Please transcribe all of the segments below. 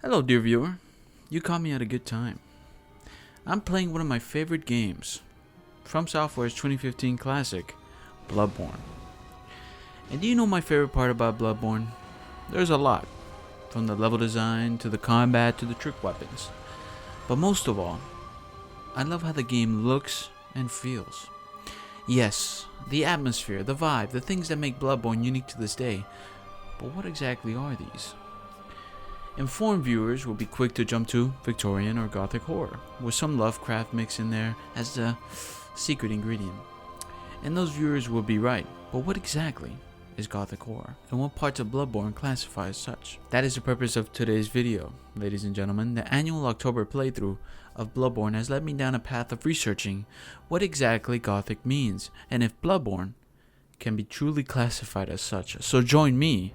Hello, dear viewer. You caught me at a good time. I'm playing one of my favorite games, From Software's 2015 classic, Bloodborne. And do you know my favorite part about Bloodborne? There's a lot, from the level design to the combat to the trick weapons. But most of all, I love how the game looks and feels. Yes, the atmosphere, the vibe, the things that make Bloodborne unique to this day. But what exactly are these? Informed viewers will be quick to jump to Victorian or Gothic horror, with some Lovecraft mix in there as the secret ingredient. And those viewers will be right, but what exactly is Gothic horror, and what parts of Bloodborne classify as such? That is the purpose of today's video, ladies and gentlemen. The annual October playthrough of Bloodborne has led me down a path of researching what exactly Gothic means, and if Bloodborne can be truly classified as such. So join me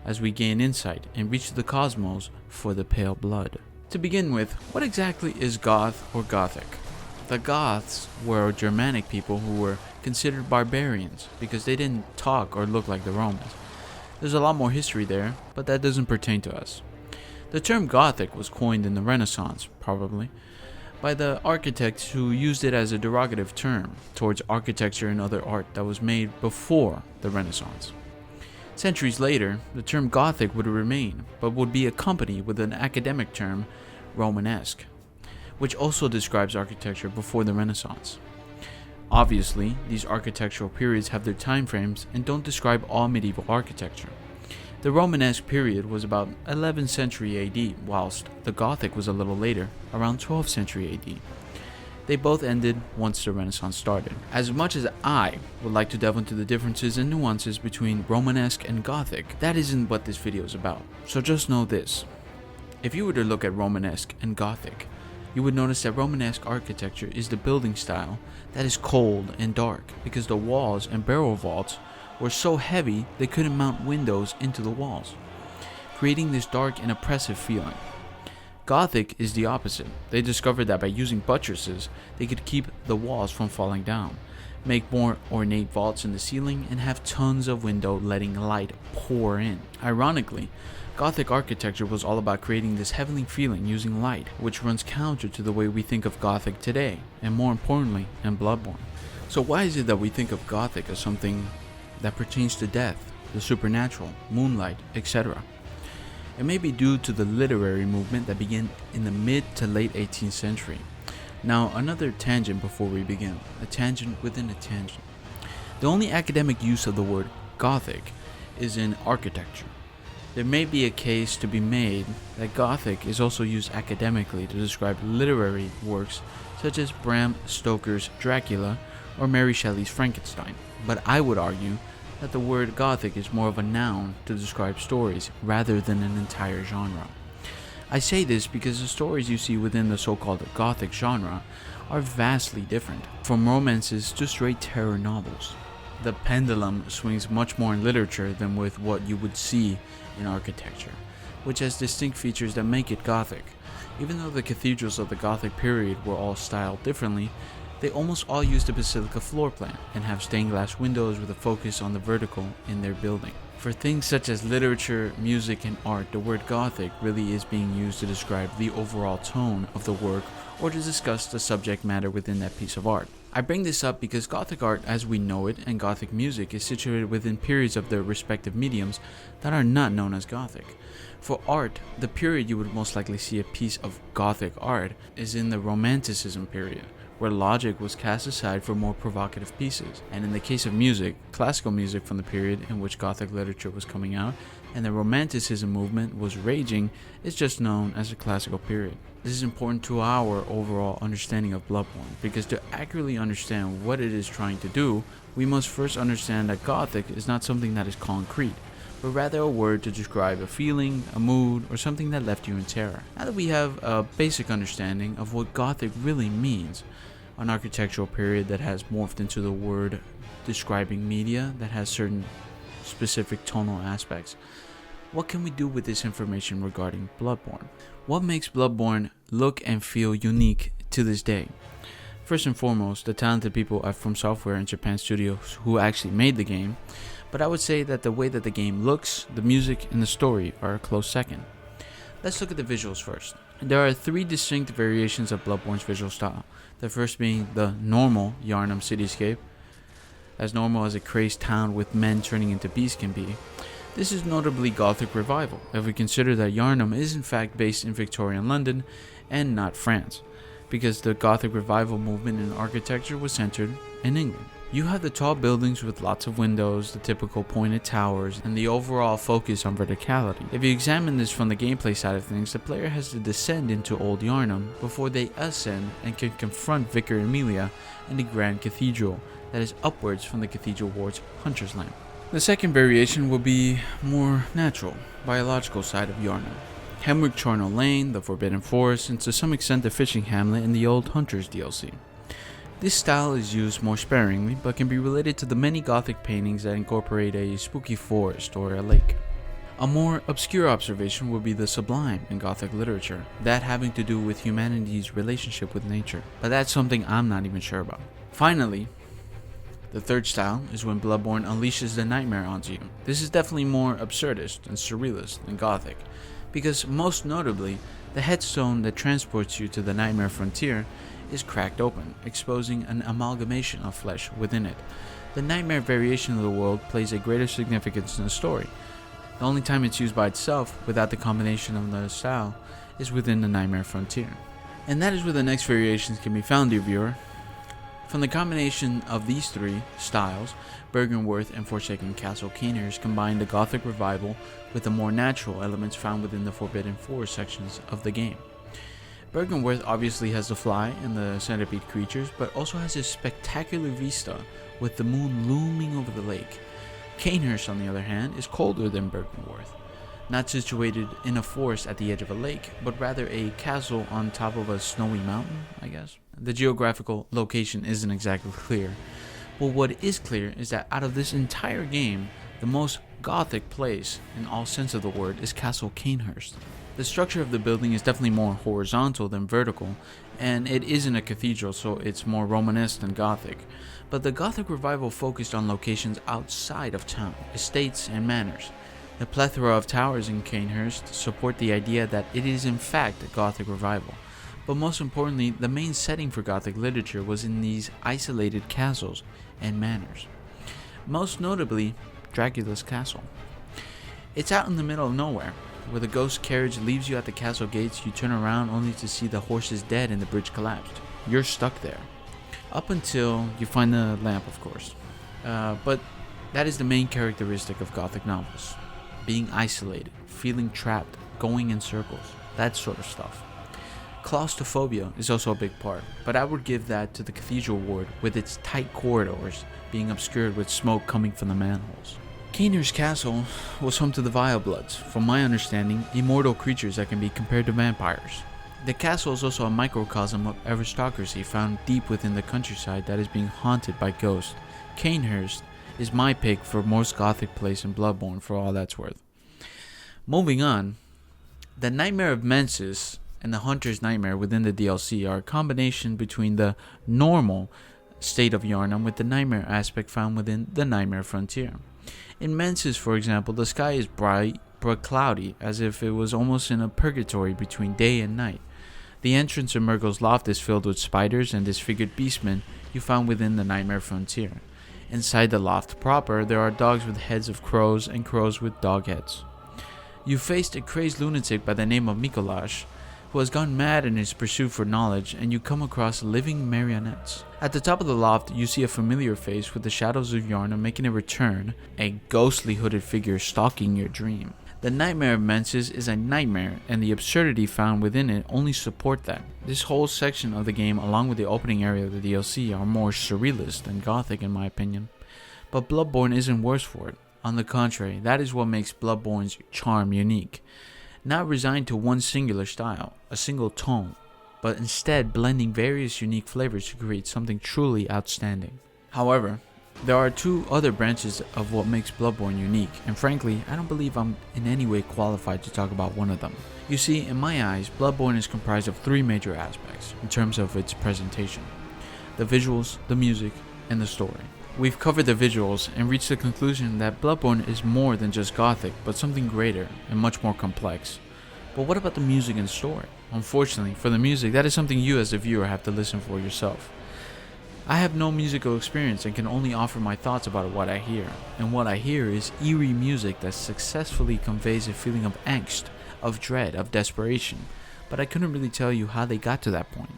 as we gain insight and reach the cosmos for the pale blood. To begin with, what exactly is Goth or Gothic? The Goths were Germanic people who were considered barbarians because they didn't talk or look like the Romans. There's a lot more history there, but that doesn't pertain to us. The term Gothic was coined in the Renaissance, probably, by the architects who used it as a derogative term towards architecture and other art that was made before the Renaissance. Centuries later, the term Gothic would remain, but would be accompanied with an academic term, Romanesque, which also describes architecture before the Renaissance. Obviously, these architectural periods have their time frames and don't describe all medieval architecture. The Romanesque period was about 11th century AD, whilst the Gothic was a little later, around 12th century AD. They both ended once the Renaissance started. As much as I would like to delve into the differences and nuances between Romanesque and Gothic, that isn't what this video is about. So just know this. If you were to look at Romanesque and Gothic, you would notice that Romanesque architecture is the building style that is cold and dark because the walls and barrel vaults were so heavy they couldn't mount windows into the walls, creating this dark and oppressive feeling. Gothic is the opposite. They discovered that by using buttresses, they could keep the walls from falling down, make more ornate vaults in the ceiling, and have tons of window letting light pour in. Ironically, Gothic architecture was all about creating this heavenly feeling using light, which runs counter to the way we think of Gothic today, and more importantly, in Bloodborne. So why is it that we think of Gothic as something that pertains to death, the supernatural, moonlight, etc.? It may be due to the literary movement that began in the mid to late 18th century. Now, another tangent before we begin, a tangent within a tangent. The only academic use of the word Gothic is in architecture. There may be a case to be made that Gothic is also used academically to describe literary works such as Bram Stoker's Dracula or Mary Shelley's Frankenstein, but I would argue that the word Gothic is more of a noun to describe stories rather than an entire genre. I say this because the stories you see within the so-called Gothic genre are vastly different, from romances to straight terror novels. The pendulum swings much more in literature than with what you would see in architecture, which has distinct features that make it Gothic. Even though the cathedrals of the Gothic period were all styled differently, they almost all use the basilica floor plan and have stained glass windows with a focus on the vertical in their building. For things such as literature, music, and art, the word Gothic really is being used to describe the overall tone of the work or to discuss the subject matter within that piece of art. I bring this up because Gothic art as we know it and Gothic music is situated within periods of their respective mediums that are not known as Gothic. For art, the period you would most likely see a piece of Gothic art is in the Romanticism period, where logic was cast aside for more provocative pieces. And in the case of music, classical music from the period in which Gothic literature was coming out and the Romanticism movement was raging is just known as the classical period. This is important to our overall understanding of Bloodborne, because to accurately understand what it is trying to do, we must first understand that Gothic is not something that is concrete, but rather a word to describe a feeling, a mood, or something that left you in terror. Now that we have a basic understanding of what Gothic really means, an architectural period that has morphed into the word describing media that has certain specific tonal aspects, what can we do with this information regarding Bloodborne? What makes Bloodborne look and feel unique to this day? First and foremost, the talented people at From Software and Japan Studios who actually made the game, but I would say that the way that the game looks, the music, and the story are a close second. Let's look at the visuals first. There are 3 distinct variations of Bloodborne's visual style. The first being the normal Yharnam cityscape, as normal as a crazed town with men turning into beasts can be. This is notably Gothic revival, if we consider that Yharnam is in fact based in Victorian London and not France, because the Gothic revival movement in architecture was centered in England. You have the tall buildings with lots of windows, the typical pointed towers, and the overall focus on verticality. If you examine this from the gameplay side of things, the player has to descend into Old Yharnam before they ascend and can confront Vicar Emilia in the Grand Cathedral that is upwards from the Cathedral Ward's Hunter's Lamp. The second variation will be more natural, biological side of Yharnam. Hemwick Charnel Lane, the Forbidden Forest, and to some extent the fishing hamlet in the old Hunters DLC. This style is used more sparingly, but can be related to the many Gothic paintings that incorporate a spooky forest or a lake. A more obscure observation would be the sublime in Gothic literature, that having to do with humanity's relationship with nature, but that's something I'm not even sure about. Finally, the third style is when Bloodborne unleashes the nightmare onto you. This is definitely more absurdist and surrealist than Gothic, because most notably, the headstone that transports you to the nightmare frontier is cracked open, exposing an amalgamation of flesh within it. The nightmare variation of the world plays a greater significance in the story. The only time it's used by itself, without the combination of the style, is within the nightmare frontier. And that is where the next variations can be found, dear viewer. From the combination of these 3 styles, Byrgenwerth and Forsaken Castle Cainhurst combine the Gothic revival with the more natural elements found within the Forbidden Forest sections of the game. Byrgenwerth obviously has the fly and the centipede creatures, but also has a spectacular vista with the moon looming over the lake. Cainhurst, on the other hand, is colder than Byrgenwerth, not situated in a forest at the edge of a lake, but rather a castle on top of a snowy mountain, I guess. The geographical location isn't exactly clear, but what is clear is that out of this entire game, the most Gothic place, in all sense of the word, is Castle Cainhurst. The structure of the building is definitely more horizontal than vertical, and it isn't a cathedral, so it's more Romanesque than Gothic. But the Gothic revival focused on locations outside of town, estates and manors. The plethora of towers in Cainhurst support the idea that it is in fact a Gothic revival. But most importantly, the main setting for Gothic literature was in these isolated castles and manors. Most notably, Dracula's castle. It's out in the middle of nowhere, where the ghost carriage leaves you at the castle gates. You turn around only to see the horses dead and the bridge collapsed. You're stuck there. Up until you find the lamp, of course. But that is the main characteristic of Gothic novels. Being isolated, feeling trapped, going in circles, that sort of stuff. Claustrophobia is also a big part, but I would give that to the Cathedral Ward with its tight corridors being obscured with smoke coming from the manholes. Cainhurst Castle was home to the Vilebloods, from my understanding, immortal creatures that can be compared to vampires. The castle is also a microcosm of aristocracy found deep within the countryside that is being haunted by ghosts. Cainhurst is my pick for most Gothic place in Bloodborne for all that's worth. Moving on, the Nightmare of Mensis and the Hunter's Nightmare within the DLC are a combination between the normal state of Yharnam with the nightmare aspect found within the Nightmare Frontier. In Mensis, for example, the sky is bright but cloudy, as if it was almost in a purgatory between day and night. The entrance of Murgle's loft is filled with spiders and disfigured beastmen you found within the Nightmare Frontier. Inside the loft proper, there are dogs with heads of crows and crows with dog heads. You faced a crazed lunatic by the name of Micolash, who has gone mad in his pursuit for knowledge, and you come across living marionettes. At the top of the loft, you see a familiar face with the shadows of Yharnam making a return, a ghostly hooded figure stalking your dream. The Nightmare of Mensis is a nightmare, and the absurdity found within it only support that. This whole section of the game, along with the opening area of the DLC, are more surrealist than Gothic in my opinion. But Bloodborne isn't worse for it. On the contrary, that is what makes Bloodborne's charm unique. Not resigned to one singular style, a single tone, but instead blending various unique flavors to create something truly outstanding. However, there are 2 other branches of what makes Bloodborne unique, and frankly, I don't believe I'm in any way qualified to talk about one of them. You see, in my eyes, Bloodborne is comprised of 3 major aspects in terms of its presentation: the visuals, the music, and the story. We've covered the visuals and reached the conclusion that Bloodborne is more than just Gothic, but something greater and much more complex. But what about the music and story? Unfortunately, for the music, that is something you as the viewer have to listen for yourself. I have no musical experience and can only offer my thoughts about what I hear. And what I hear is eerie music that successfully conveys a feeling of angst, of dread, of desperation. But I couldn't really tell you how they got to that point.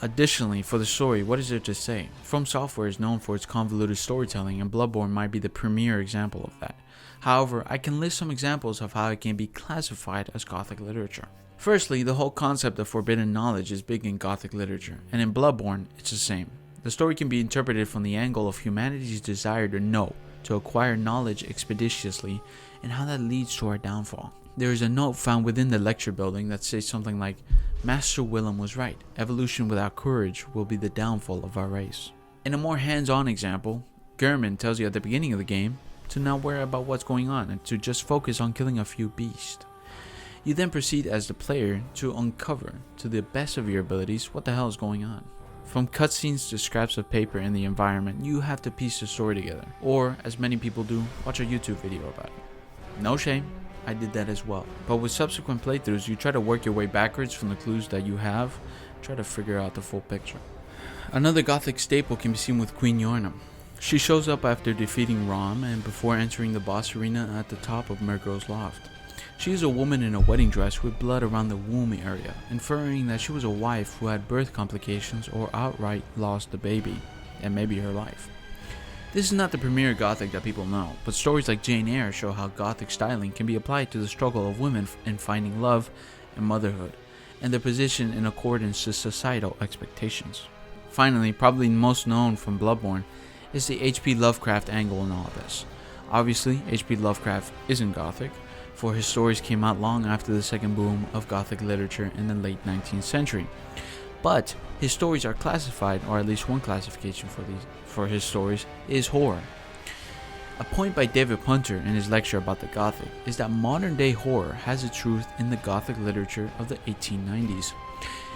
Additionally, for the story, what is there to say? From Software is known for its convoluted storytelling, and Bloodborne might be the premier example of that. However, I can list some examples of how it can be classified as Gothic literature. Firstly, the whole concept of forbidden knowledge is big in Gothic literature, and in Bloodborne, it's the same. The story can be interpreted from the angle of humanity's desire to know, to acquire knowledge expeditiously, and how that leads to our downfall. There is a note found within the lecture building that says something like, Master Willem was right, evolution without courage will be the downfall of our race. In a more hands-on example, Gehrman tells you at the beginning of the game to not worry about what's going on and to just focus on killing a few beasts. You then proceed as the player to uncover, to the best of your abilities, what the hell is going on. From cutscenes to scraps of paper in the environment, you have to piece the story together. Or, as many people do, watch a YouTube video about it. No shame, I did that as well. But with subsequent playthroughs, you try to work your way backwards from the clues that you have, try to figure out the full picture. Another Gothic staple can be seen with Queen Yorna. She shows up after defeating Rom and before entering the boss arena at the top of Murgro's loft. She is a woman in a wedding dress with blood around the womb area, inferring that she was a wife who had birth complications or outright lost the baby, and maybe her life. This is not the premier Gothic that people know, but stories like Jane Eyre show how Gothic styling can be applied to the struggle of women in finding love and motherhood, and their position in accordance to societal expectations. Finally, probably most known from Bloodborne, is the H.P. Lovecraft angle in all this. Obviously, H.P. Lovecraft isn't Gothic, for his stories came out long after the second boom of Gothic literature in the late 19th century. But his stories are classified, or at least one classification for his stories, is horror. A point by David Punter in his lecture about the Gothic is that modern day horror has its truth in the Gothic literature of the 1890s.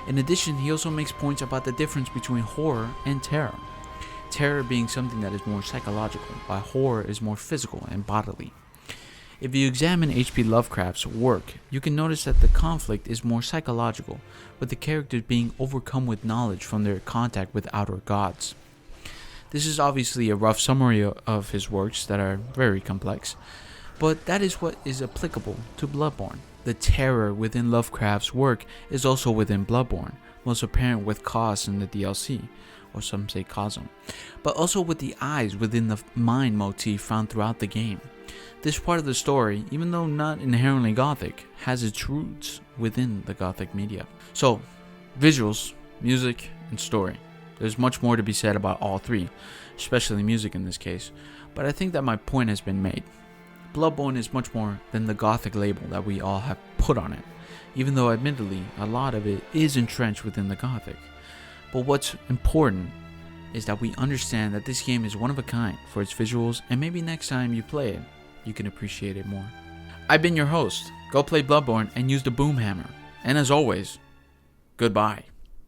In addition, he also makes points about the difference between horror and terror. Terror being something that is more psychological, while horror is more physical and bodily. If you examine H.P. Lovecraft's work, you can notice that the conflict is more psychological, with the characters being overcome with knowledge from their contact with outer gods. This is obviously a rough summary of his works that are very complex, but that is what is applicable to Bloodborne. The terror within Lovecraft's work is also within Bloodborne, most apparent with Kosm in the DLC, or some say Kosm, but also with the eyes within the mind motif found throughout the game. This part of the story, even though not inherently Gothic, has its roots within the Gothic media. So, visuals, music, and story. There's much more to be said about all three, especially music in this case, but I think that my point has been made. Bloodborne is much more than the Gothic label that we all have put on it, even though admittedly a lot of it is entrenched within the Gothic. But what's important is that we understand that this game is one of a kind for its visuals, and maybe next time you play it, you can appreciate it more. I've been your host. Go play Bloodborne and use the boom hammer. And as always, goodbye.